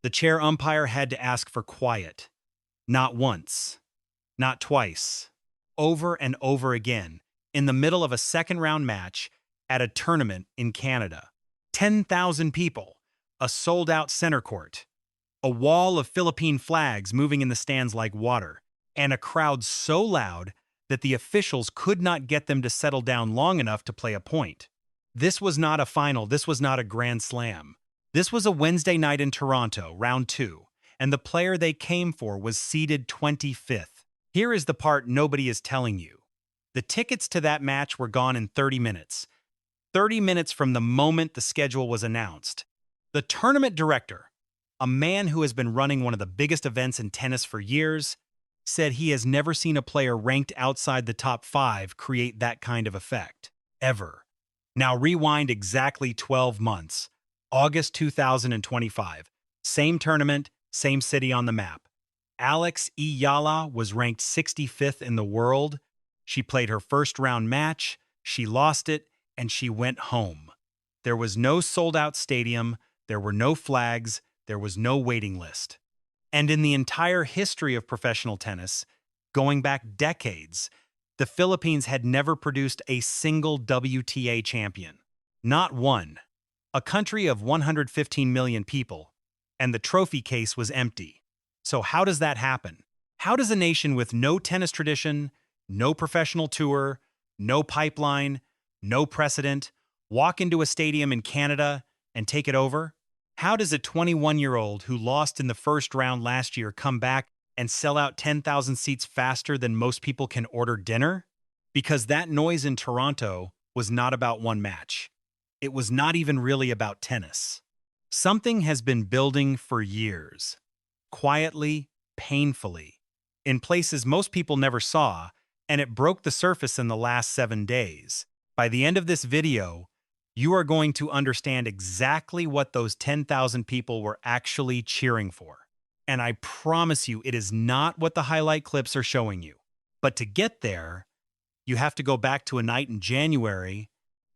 The chair umpire had to ask for quiet. Not once, not twice, over and over again, in the middle of a second-round match at a tournament in Canada. 10,000 people, a sold-out center court, a wall of Philippine flags moving in the stands like water, and a crowd so loud that the officials could not get them to settle down long enough to play a point. This was not a final, this was not a grand slam. This was a Wednesday night in Toronto, round 2, and the player they came for was seeded 25th. Here is the part nobody is telling you. The tickets to that match were gone in 30 minutes. 30 minutes from the moment the schedule was announced. The tournament director, a man who has been running one of the biggest events in tennis for years, said he has never seen a player ranked outside the top 5 create that kind of effect. Ever. Now rewind exactly 12 months. August 2025. Same tournament, same city on the map. Alex Eala was ranked 65th in the world. She played her first round match, she lost it, and she went home. There was no sold-out stadium, there were no flags, there was no waiting list. And in the entire history of professional tennis, going back decades, the Philippines had never produced a single WTA champion. Not one. A country of 115 million people, and the trophy case was empty. So how does that happen? How does a nation with no tennis tradition, no professional tour, no pipeline, no precedent, walk into a stadium in Canada and take it over? How does a 21-year-old who lost in the first round last year come back and sell out 10,000 seats faster than most people can order dinner? Because that noise in Toronto was not about one match. It was not even really about tennis. Something has been building for years. Quietly, painfully, in places most people never saw, and it broke the surface in the last 7 days. By the end of this video, you are going to understand exactly what those 10,000 people were actually cheering for. And I promise you, it is not what the highlight clips are showing you. But to get there, you have to go back to a night in January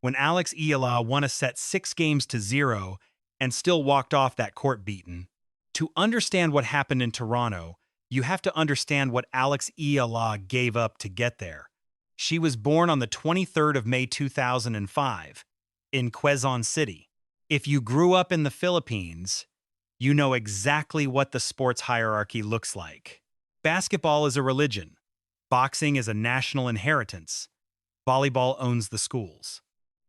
when Alex Eala won a set 6-0 and still walked off that court beaten. To understand what happened in Toronto, you have to understand what Alex Eala gave up to get there. She was born on the 23rd of May 2005 in Quezon City. If you grew up in the Philippines, you know exactly what the sports hierarchy looks like. Basketball is a religion. Boxing is a national inheritance. Volleyball owns the schools.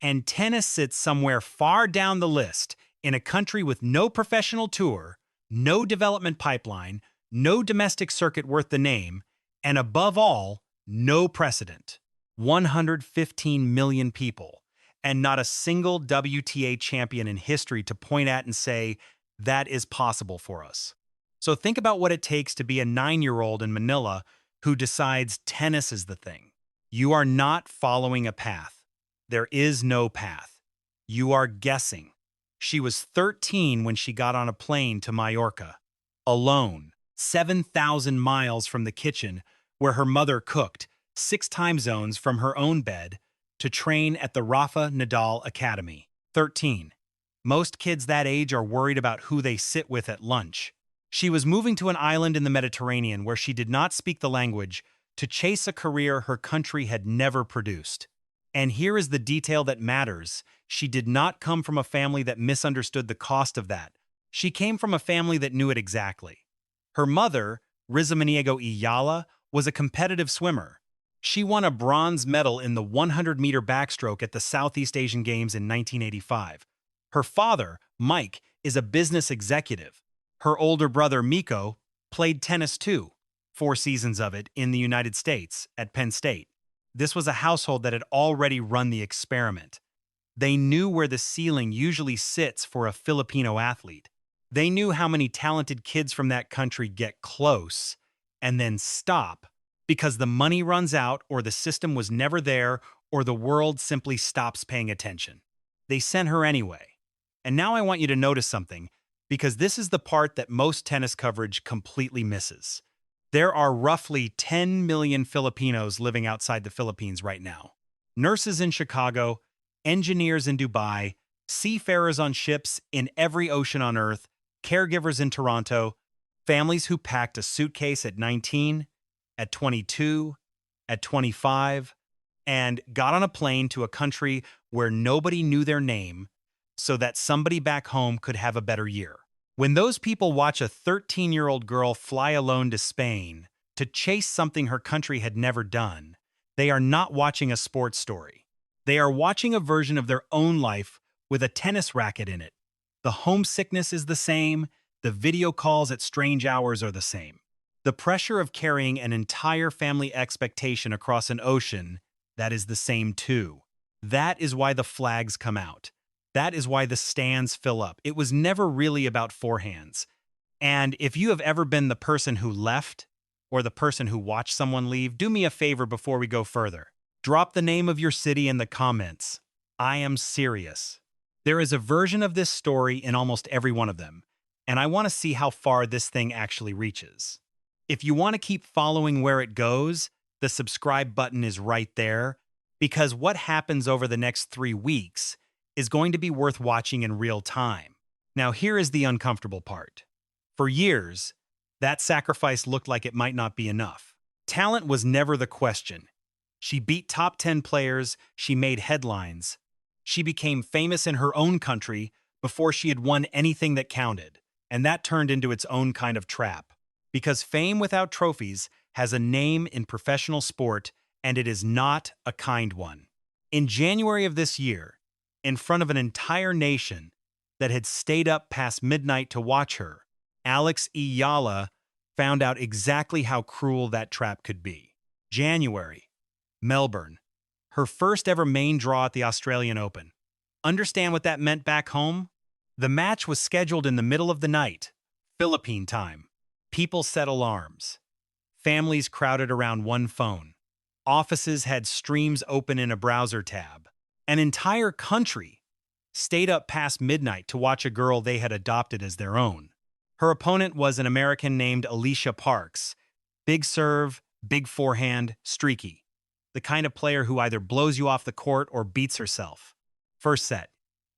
And tennis sits somewhere far down the list in a country with no professional tour, no development pipeline, no domestic circuit worth the name, and above all, no precedent. 115 million people, and not a single WTA champion in history to point at and say, that is possible for us. So think about what it takes to be a 9-year-old in Manila who decides tennis is the thing. You are not following a path. There is no path. You are guessing. She was 13 when she got on a plane to Mallorca, alone, 7,000 miles from the kitchen where her mother cooked, 6 time zones from her own bed, to train at the Rafa Nadal Academy. 13. Most kids that age are worried about who they sit with at lunch. She was moving to an island in the Mediterranean where she did not speak the language to chase a career her country had never produced. And here is the detail that matters. She did not come from a family that misunderstood the cost of that. She came from a family that knew it exactly. Her mother, Rizamaniego Eala, was a competitive swimmer. She won a bronze medal in the 100-meter backstroke at the Southeast Asian Games in 1985. Her father, Mike, is a business executive. Her older brother, Miko, played tennis too, 4 seasons of it in the United States at Penn State. This was a household that had already run the experiment. They knew where the ceiling usually sits for a Filipino athlete. They knew how many talented kids from that country get close and then stop because the money runs out or the system was never there or the world simply stops paying attention. They sent her anyway. And now I want you to notice something, because this is the part that most tennis coverage completely misses. There are roughly 10 million Filipinos living outside the Philippines right now. Nurses in Chicago, engineers in Dubai, seafarers on ships in every ocean on Earth, caregivers in Toronto, families who packed a suitcase at 19, at 22, at 25, and got on a plane to a country where nobody knew their name so that somebody back home could have a better year. When those people watch a 13-year-old girl fly alone to Spain to chase something her country had never done, they are not watching a sports story. They are watching a version of their own life with a tennis racket in it. The homesickness is the same. The video calls at strange hours are the same. The pressure of carrying an entire family expectation across an ocean, that is the same too. That is why the flags come out. That is why the stands fill up. It was never really about forehands. And if you have ever been the person who left or the person who watched someone leave, do me a favor before we go further. Drop the name of your city in the comments. I am serious. There is a version of this story in almost every one of them, and I want to see how far this thing actually reaches. If you want to keep following where it goes, the subscribe button is right there, because what happens over the next 3 weeks is going to be worth watching in real time. Now, here is the uncomfortable part. For years, that sacrifice looked like it might not be enough. Talent was never the question. She beat top 10 players, she made headlines. She became famous in her own country before she had won anything that counted, and that turned into its own kind of trap. Because fame without trophies has a name in professional sport, and it is not a kind one. In January of this year, in front of an entire nation that had stayed up past midnight to watch her, Alex Eala found out exactly how cruel that trap could be. January, Melbourne, her first ever main draw at the Australian Open. Understand what that meant back home? The match was scheduled in the middle of the night, Philippine time. People set alarms. Families crowded around one phone. Offices had streams open in a browser tab. An entire country stayed up past midnight to watch a girl they had adopted as their own. Her opponent was an American named Alicia Parks. Big serve, big forehand, streaky. The kind of player who either blows you off the court or beats herself. First set,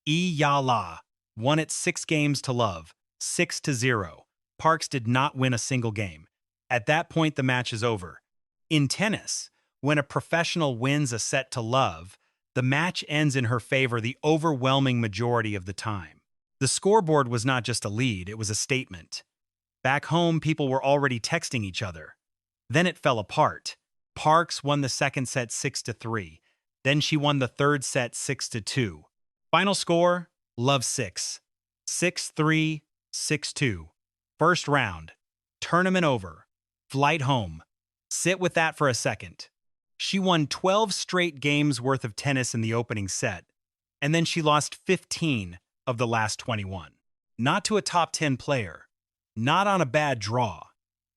Eala won it 6-0, 6-0. Parks did not win a single game. At that point, the match is over. In tennis, when a professional wins a set to love, the match ends in her favor the overwhelming majority of the time. The scoreboard was not just a lead, it was a statement. Back home, people were already texting each other. Then it fell apart. Parks won the second set 6-3. Then she won the third set 6-2. Final score, love 6. 6-3, 6-2. First round. Tournament over. Flight home. Sit with that for a second. She won 12 straight games worth of tennis in the opening set, and then she lost 15 of the last 21. Not to a top 10 player. Not on a bad draw.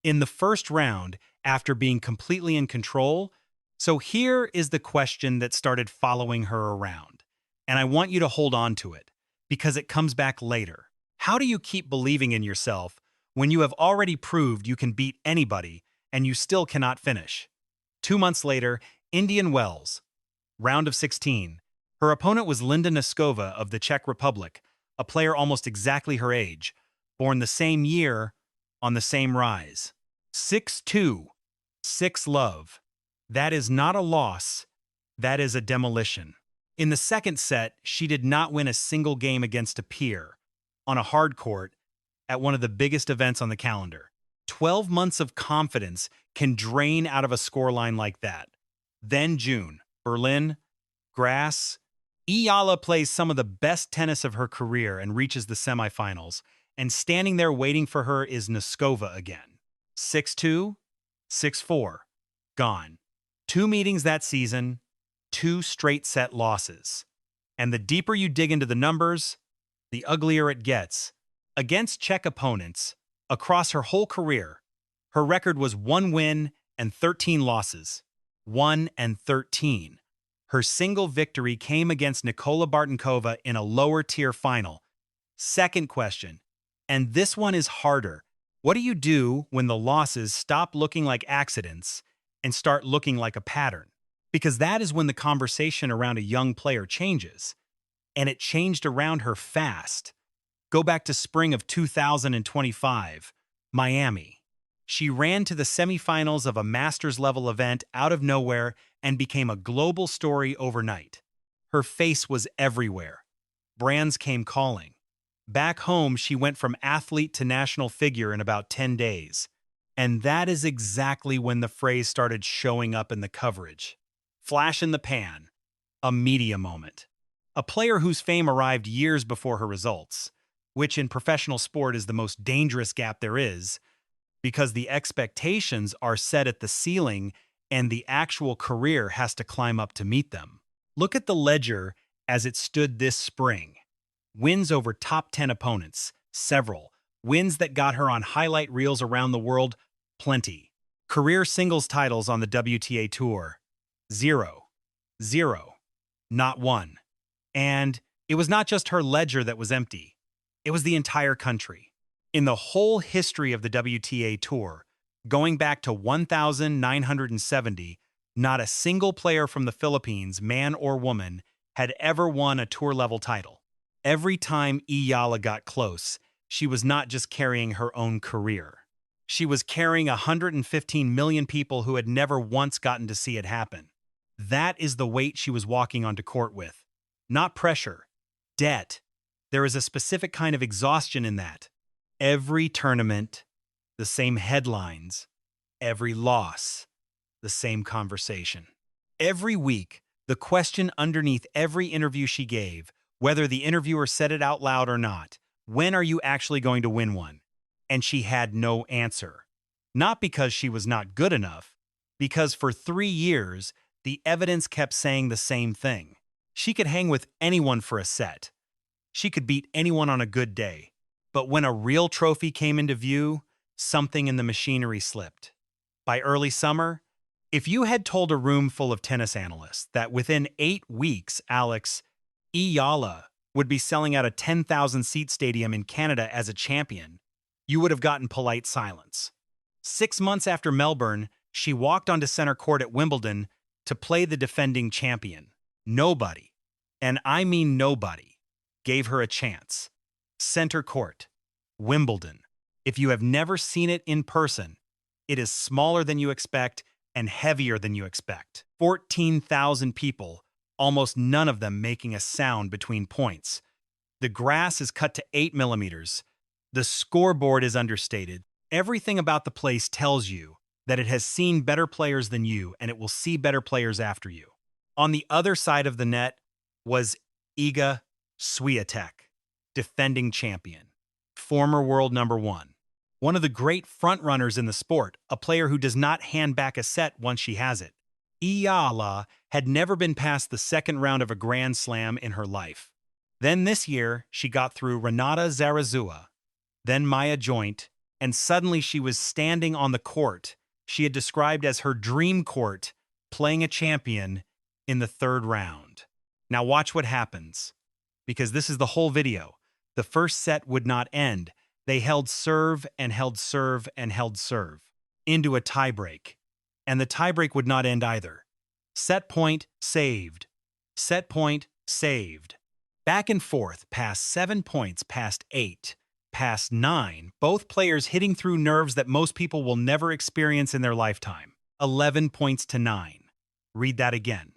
In the first round, after being completely in control. So here is the question that started following her around. And I want you to hold on to it, because it comes back later. How do you keep believing in yourself when you have already proved you can beat anybody and you still cannot finish? 2 months later, Indian Wells, round of 16. Her opponent was Linda Neskova of the Czech Republic, a player almost exactly her age, born the same year, on the same rise. 6-2, 6-love. That is not a loss, that is a demolition. In the second set, she did not win a single game against a peer, on a hard court, at one of the biggest events on the calendar. 12 months of confidence can drain out of a scoreline like that. Then June, Berlin, grass. Eala plays some of the best tennis of her career and reaches the semifinals, and standing there waiting for her is Neskova again. 6-2, 6-4, gone. 2 meetings that season, 2 straight set losses. And the deeper you dig into the numbers, the uglier it gets. Against Czech opponents, across her whole career, her record was 1 win and 13 losses. 1 and 13. Her single victory came against Nikola Bartenkova in a lower-tier final. Second question, and this one is harder. What do you do when the losses stop looking like accidents and start looking like a pattern? Because that is when the conversation around a young player changes. And it changed around her fast. Go back to spring of 2025, Miami. She ran to the semifinals of a Masters-level event out of nowhere and became a global story overnight. Her face was everywhere. Brands came calling. Back home, she went from athlete to national figure in about 10 days. And that is exactly when the phrase started showing up in the coverage. Flash in the pan. A media moment. A player whose fame arrived years before her results, which in professional sport is the most dangerous gap there is, because the expectations are set at the ceiling and the actual career has to climb up to meet them. Look at the ledger as it stood this spring. Wins over top 10 opponents, several. Wins that got her on highlight reels around the world, plenty. Career singles titles on the WTA Tour, 0. 0. Not one. And it was not just her ledger that was empty. It was the entire country. In the whole history of the WTA Tour, going back to 1970, not a single player from the Philippines, man or woman, had ever won a tour-level title. Every time Eala got close, she was not just carrying her own career. She was carrying 115 million people who had never once gotten to see it happen. That is the weight she was walking onto court with. Not pressure, debt. There is a specific kind of exhaustion in that. Every tournament, the same headlines. Every loss, the same conversation. Every week, the question underneath every interview she gave, whether the interviewer said it out loud or not, when are you actually going to win one? And she had no answer. Not because she was not good enough, because for 3 years, the evidence kept saying the same thing. She could hang with anyone for a set. She could beat anyone on a good day. But when a real trophy came into view, something in the machinery slipped. By early summer, if you had told a room full of tennis analysts that within 8 weeks, Alex Eala would be selling out a 10,000-seat stadium in Canada as a champion, you would have gotten polite silence. 6 months after Melbourne, she walked onto center court at Wimbledon to play the defending champion. Nobody, and I mean nobody, gave her a chance. Center court, Wimbledon. If you have never seen it in person, it is smaller than you expect and heavier than you expect. 14,000 people, almost none of them making a sound between points. The grass is cut to 8 millimeters. The scoreboard is understated. Everything about the place tells you that it has seen better players than you and it will see better players after you. On the other side of the net was Iga Swiatek, defending champion, former world number 1. One of the great frontrunners in the sport, a player who does not hand back a set once she has it. Eala had never been past the second round of a Grand Slam in her life. Then this year, she got through Renata Zarazua, then Maya Joint, and suddenly she was standing on the court she had described as her dream court, playing a champion in the 3rd round. Now watch what happens, because this is the whole video. The first set would not end. They held serve and held serve and held serve into a tiebreak. And the tiebreak would not end either. Set point, saved. Set point, saved. Back and forth, past 7 points, past 8, past 9, both players hitting through nerves that most people will never experience in their lifetime. 11 points to 9. Read that again.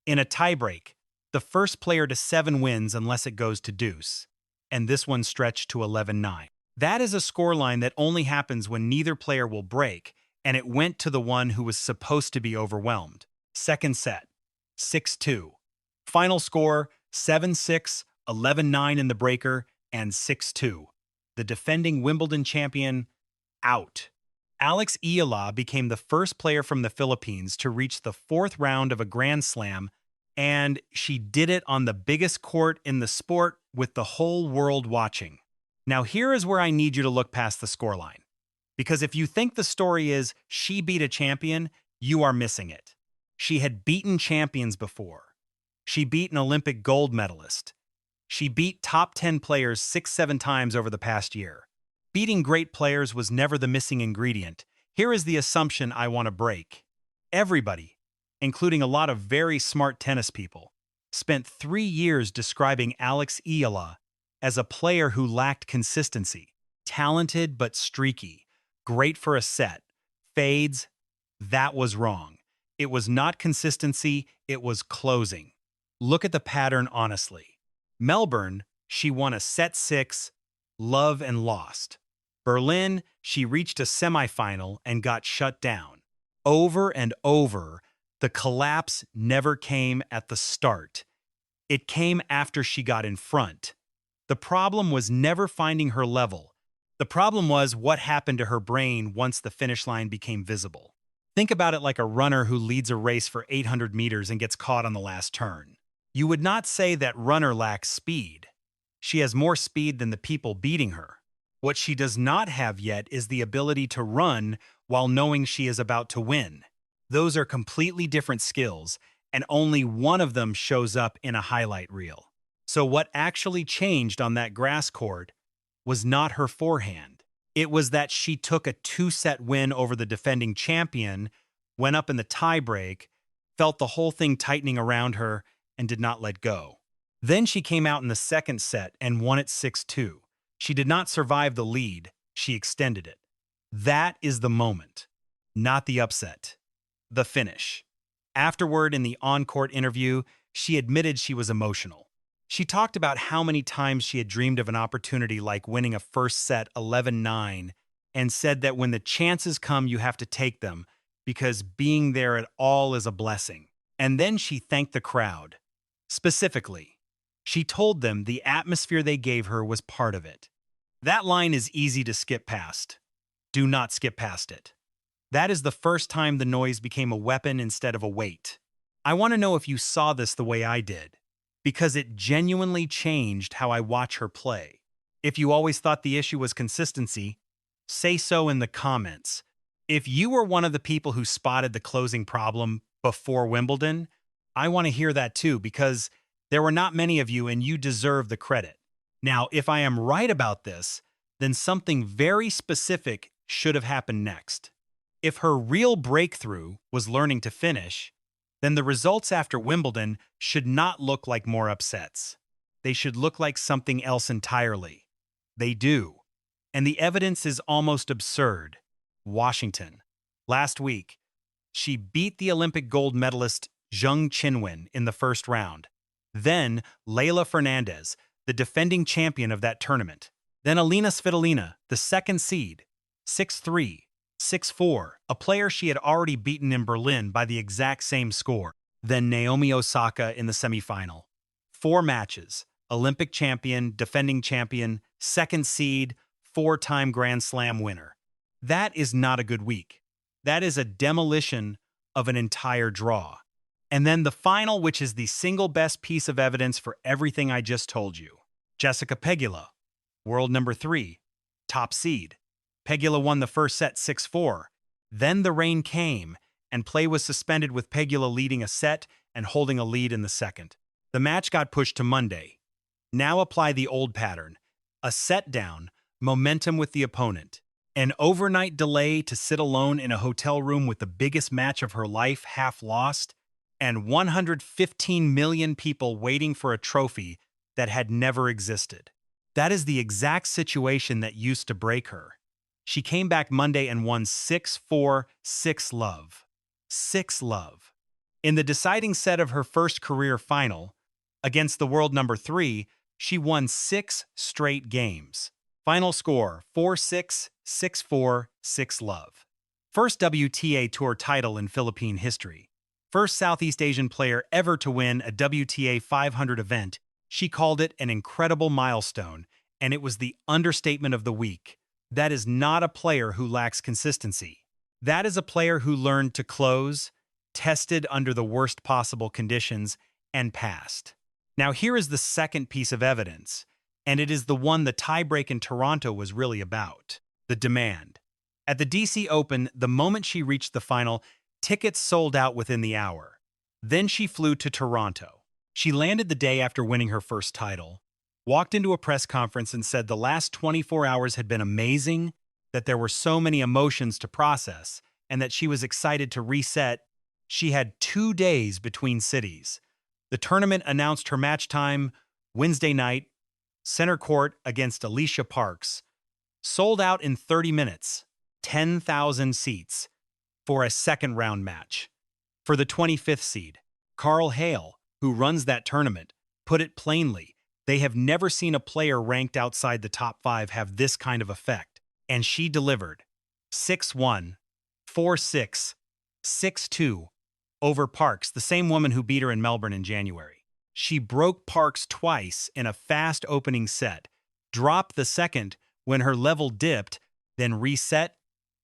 In a tiebreak, the first player to 7 wins unless it goes to deuce. And this one stretched to 11-9. That is a scoreline that only happens when neither player will break, and it went to the one who was supposed to be overwhelmed. Second set, 6-2. Final score, 7-6, 11-9 in the breaker, and 6-2. The defending Wimbledon champion, out. Alex Eala became the first player from the Philippines to reach the 4th round of a Grand Slam, and she did it on the biggest court in the sport with the whole world watching. Now here is where I need you to look past the scoreline. Because if you think the story is she beat a champion, you are missing it. She had beaten champions before. She beat an Olympic gold medalist. She beat top 10 players 6-7 times over the past year. Beating great players was never the missing ingredient. Here is the assumption I want to break. Everybody, including a lot of very smart tennis people, spent 3 years describing Alex Eala as a player who lacked consistency. Talented but streaky. Great for a set. Fades. That was wrong. It was not consistency, it was closing. Look at the pattern honestly. Melbourne, she won a set 6, love and lost. Berlin, she reached a semifinal and got shut down. Over and over, the collapse never came at the start. It came after she got in front. The problem was never finding her level. The problem was what happened to her brain once the finish line became visible. Think about it like a runner who leads a race for 800 meters and gets caught on the last turn. You would not say that runner lacks speed. She has more speed than the people beating her. What she does not have yet is the ability to run while knowing she is about to win. Those are completely different skills, and only one of them shows up in a highlight reel. So what actually changed on that grass court was not her forehand. It was that she took a 2-set win over the defending champion, went up in the tiebreak, felt the whole thing tightening around her, and did not let go. Then she came out in the second set and won it 6-2. She did not survive the lead, she extended it. That is the moment, not the upset. The finish. Afterward, in the on-court interview, she admitted she was emotional. She talked about how many times she had dreamed of an opportunity like winning a first set 11-9 and said that when the chances come, you have to take them because being there at all is a blessing. And then she thanked the crowd. Specifically, she told them the atmosphere they gave her was part of it. That line is easy to skip past. Do not skip past it. That is the first time the noise became a weapon instead of a weight. I want to know if you saw this the way I did, because it genuinely changed how I watch her play. If you always thought the issue was consistency, say so in the comments. If you were one of the people who spotted the closing problem before Wimbledon, I want to hear that too, because there were not many of you and you deserve the credit. Now, if I am right about this, then something very specific should have happened next. If her real breakthrough was learning to finish, then the results after Wimbledon should not look like more upsets. They should look like something else entirely. They do. And the evidence is almost absurd. Washington. Last week, she beat the Olympic gold medalist Zheng Qinwen in the first round. Then Leylah Fernandez, the defending champion of that tournament. Then Alina Svitolina, the second seed, 6-3, 6-4, a player she had already beaten in Berlin by the exact same score. Then Naomi Osaka in the semifinal. 4 matches, Olympic champion, defending champion, second seed, 4-time Grand Slam winner. That is not a good week. That is a demolition of an entire draw. And then the final, which is the single best piece of evidence for everything I just told you. Jessica Pegula, world number 3, top seed. Pegula won the first set 6-4. Then the rain came, and play was suspended with Pegula leading a set and holding a lead in the second. The match got pushed to Monday. Now apply the old pattern. A set down, momentum with the opponent. An overnight delay to sit alone in a hotel room with the biggest match of her life half lost, and 115 million people waiting for a trophy that had never existed. That is the exact situation that used to break her. She came back Monday and won 6-4, 6-love. 6-love. In the deciding set of her first career final, against the world number 3, she won 6 straight games. Final score, 4-6, 6-4, 6-love. First WTA Tour title in Philippine history. First Southeast Asian player ever to win a WTA 500 event. She called it an incredible milestone, and it was the understatement of the week. That is not a player who lacks consistency. That is a player who learned to close, tested under the worst possible conditions, and passed. Now here is the second piece of evidence, and it is the one the tiebreak in Toronto was really about: the demand. At the DC Open, the moment she reached the final, tickets sold out within the hour. Then she flew to Toronto. She landed the day after winning her first title, walked into a press conference and said the last 24 hours had been amazing, that there were so many emotions to process, and that she was excited to reset. She had 2 days between cities. The tournament announced her match time Wednesday night, center court against Alicia Parks, sold out in 30 minutes, 10,000 seats, for a second-round match. For the 25th seed, Carl Hale, who runs that tournament, put it plainly, they have never seen a player ranked outside the top 5 have this kind of effect. And she delivered. 6-1, 4-6, 6-2 over Parks, the same woman who beat her in Melbourne in January. She broke Parks twice in a fast opening set, dropped the second when her level dipped, then reset,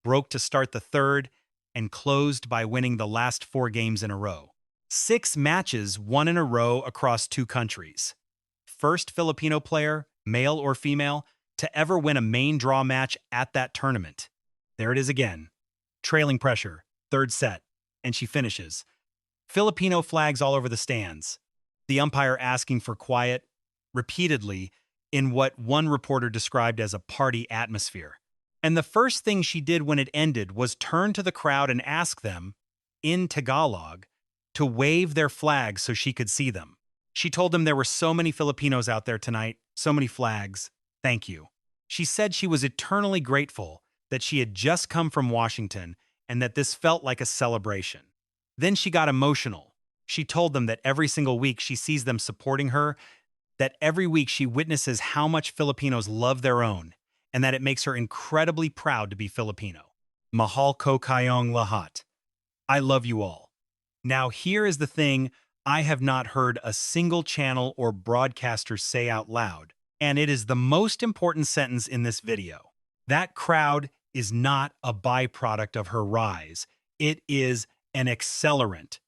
broke to start the third, and closed by winning the last 4 games in a row. 6 matches won in a row across 2 countries. First Filipino player, male or female, to ever win a main draw match at that tournament. There it is again. Trailing pressure, third set, and she finishes. Filipino flags all over the stands. The umpire asking for quiet, repeatedly, in what one reporter described as a party atmosphere. And the first thing she did when it ended was turn to the crowd and ask them, in Tagalog, to wave their flags so she could see them. She told them there were so many Filipinos out there tonight, so many flags. Thank you. She said she was eternally grateful that she had just come from Washington and that this felt like a celebration. Then she got emotional. She told them that every single week she sees them supporting her, that every week she witnesses how much Filipinos love their own, and that it makes her incredibly proud to be Filipino. Mahal ko kayong lahat. I love you all. Now here is the thing I have not heard a single channel or broadcaster say out loud, and it is the most important sentence in this video. That crowd is not a byproduct of her rise. It is an accelerant.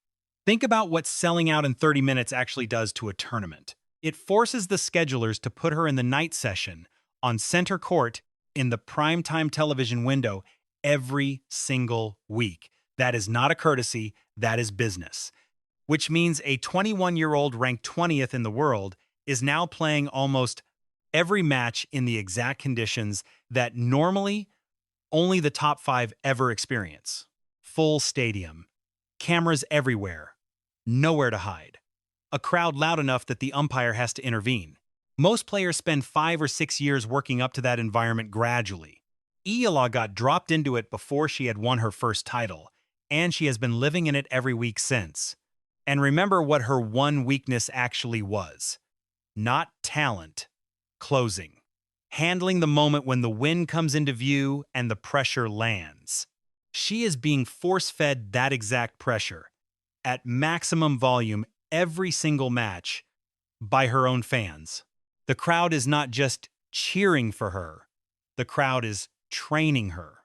Think about what selling out in 30 minutes actually does to a tournament. It forces the schedulers to put her in the night session on center court in the primetime television window every single week. That is not a courtesy, that is business. Which means a 21-year-old ranked 20th in the world is now playing almost every match in the exact conditions that normally only the top 5 ever experience. Full stadium, cameras everywhere, nowhere to hide. A crowd loud enough that the umpire has to intervene. Most players spend 5 or 6 years working up to that environment gradually. Eala got dropped into it before she had won her first title, and she has been living in it every week since. And remember what her one weakness actually was. Not talent. Closing. Handling the moment when the wind comes into view and the pressure lands. She is being force-fed that exact pressure, at maximum volume every single match, by her own fans. The crowd is not just cheering for her. The crowd is training her.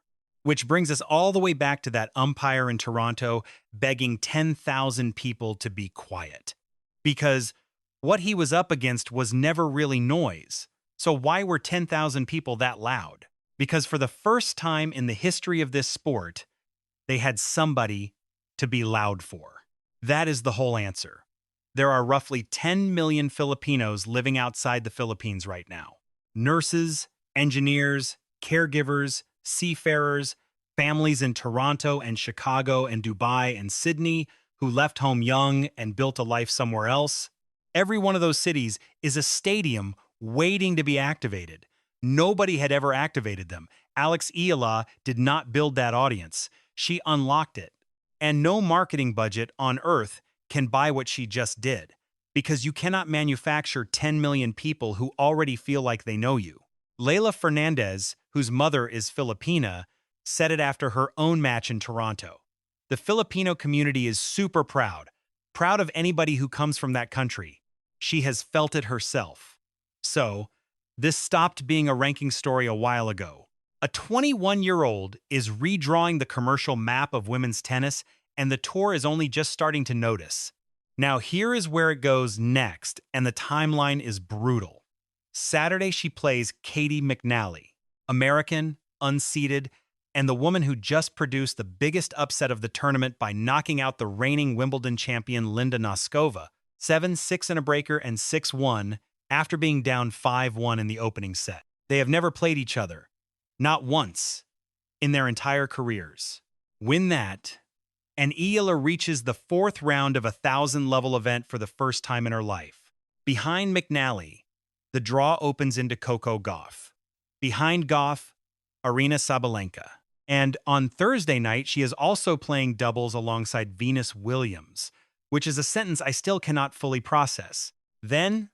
Which brings us all the way back to that umpire in Toronto begging 10,000 people to be quiet. Because what he was up against was never really noise. So why were 10,000 people that loud? Because for the first time in the history of this sport, they had somebody to be loud for. That is the whole answer. There are roughly 10 million Filipinos living outside the Philippines right now. Nurses, engineers, caregivers, seafarers, families in Toronto and Chicago and Dubai and Sydney who left home young and built a life somewhere else. Every one of those cities is a stadium waiting to be activated. Nobody had ever activated them. Alex Eala did not build that audience. She unlocked it. And no marketing budget on earth can buy what she just did, because you cannot manufacture 10 million people who already feel like they know you. Leila Fernandez, whose mother is Filipina, said it after her own match in Toronto. The Filipino community is super proud of anybody who comes from that country. She has felt it herself. So, this stopped being a ranking story a while ago. A 21-year-old is redrawing the commercial map of women's tennis, and the tour is only just starting to notice. Now here is where it goes next, and the timeline is brutal. Saturday she plays Katie McNally, American, unseeded, and the woman who just produced the biggest upset of the tournament by knocking out the reigning Wimbledon champion Linda Noskova, 7-6 in a breaker and 6-1 after being down 5-1 in the opening set. They have never played each other, not once, in their entire careers. Win that, and Eala reaches the 4th round of a 1,000-level event for the first time in her life. Behind McNally, the draw opens into Coco Gauff. Behind Gauff, Arina Sabalenka. And on Thursday night, she is also playing doubles alongside Venus Williams, which is a sentence I still cannot fully process. Then,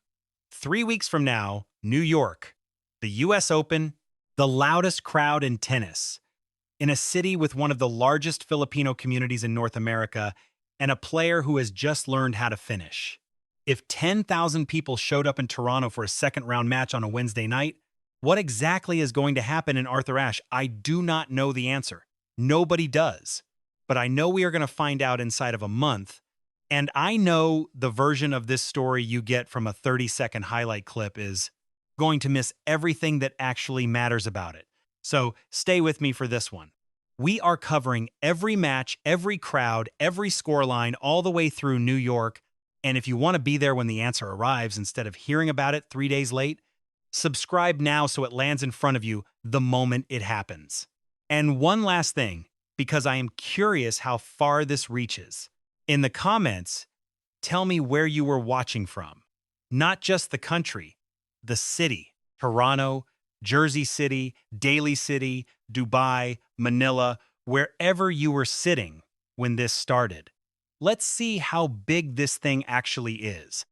3 weeks from now, New York, the US Open, the loudest crowd in tennis, in a city with one of the largest Filipino communities in North America, and a player who has just learned how to finish. If 10,000 people showed up in Toronto for a second-round match on a Wednesday night, what exactly is going to happen in Arthur Ashe? I do not know the answer. Nobody does. But I know we are going to find out inside of a month, and I know the version of this story you get from a 30-second highlight clip is going to miss everything that actually matters about it. So stay with me for this one. We are covering every match, every crowd, every scoreline, all the way through New York. And if you want to be there when the answer arrives instead of hearing about it 3 days late, subscribe now so it lands in front of you the moment it happens. And one last thing, because I am curious how far this reaches. In the comments, tell me where you were watching from. Not just the country, the city, Toronto, Jersey City, Daly City, Dubai, Manila, wherever you were sitting when this started. Let's see how big this thing actually is.